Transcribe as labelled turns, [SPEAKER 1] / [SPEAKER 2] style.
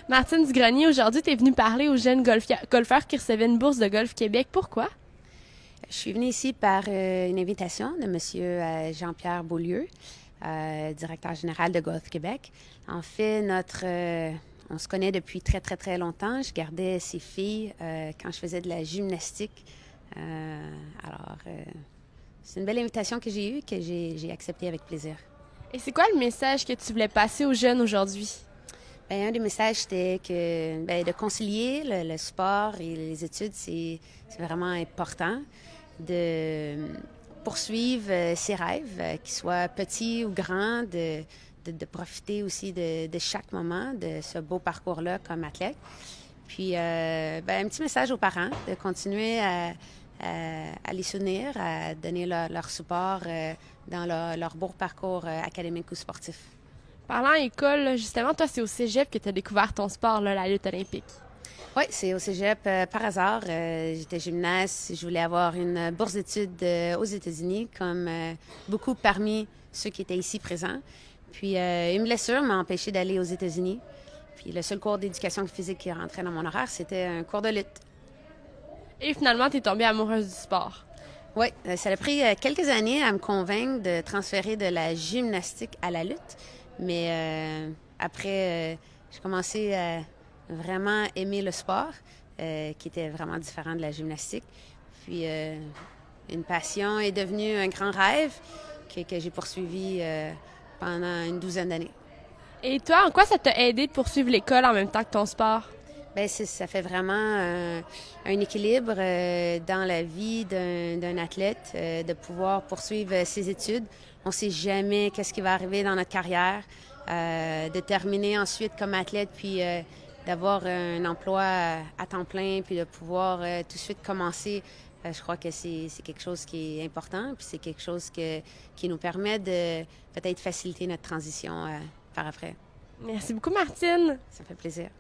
[SPEAKER 1] Martine Dugrenier, aujourd'hui, tu es venue parler aux jeunes golfeurs qui recevaient une bourse de Golf Québec. Pourquoi?
[SPEAKER 2] Je suis venue ici par une invitation de M. Jean-Pierre Beaulieu, directeur général de Golf Québec. En fait, on se connaît depuis très, très, très longtemps. Je gardais ses filles quand je faisais de la gymnastique. C'est une belle invitation que j'ai eue, que j'ai acceptée avec plaisir.
[SPEAKER 1] Et c'est quoi le message que tu voulais passer aux jeunes aujourd'hui?
[SPEAKER 2] Bien, un des messages, c'était que de concilier le sport et les études, c'est vraiment important. De poursuivre ses rêves, qu'ils soient petits ou grands, de profiter aussi de chaque moment de ce beau parcours-là comme athlète. Puis, un petit message aux parents de continuer à les soutenir, à donner leur support dans leur beau parcours académique ou sportif.
[SPEAKER 1] Parlant école, justement, toi, c'est au cégep que tu as découvert ton sport, la lutte olympique.
[SPEAKER 2] Oui, c'est au cégep par hasard. J'étais gymnaste. Je voulais avoir une bourse d'études aux États-Unis, comme beaucoup parmi ceux qui étaient ici présents. Puis une blessure m'a empêché d'aller aux États-Unis. Puis le seul cours d'éducation physique qui rentrait dans mon horaire, c'était un cours de lutte.
[SPEAKER 1] Et finalement, tu es tombée amoureuse du sport.
[SPEAKER 2] Oui, ça a pris quelques années à me convaincre de transférer de la gymnastique à la lutte. Mais après, j'ai commencé à vraiment aimer le sport, qui était vraiment différent de la gymnastique. Puis une passion est devenue un grand rêve que j'ai poursuivi pendant une douzaine d'années.
[SPEAKER 1] Et toi, en quoi ça t'a aidé de poursuivre l'école en même temps que ton sport?
[SPEAKER 2] Bien, ça fait vraiment un équilibre dans la vie d'un athlète, de pouvoir poursuivre ses études. On ne sait jamais qu'est-ce qui va arriver dans notre carrière, de terminer ensuite comme athlète, puis d'avoir un emploi à temps plein, puis de pouvoir tout de suite commencer. Je crois que c'est quelque chose qui est important, puis c'est quelque chose qui nous permet de peut-être faciliter notre transition par après.
[SPEAKER 1] Merci beaucoup, Martine.
[SPEAKER 2] Ça fait plaisir.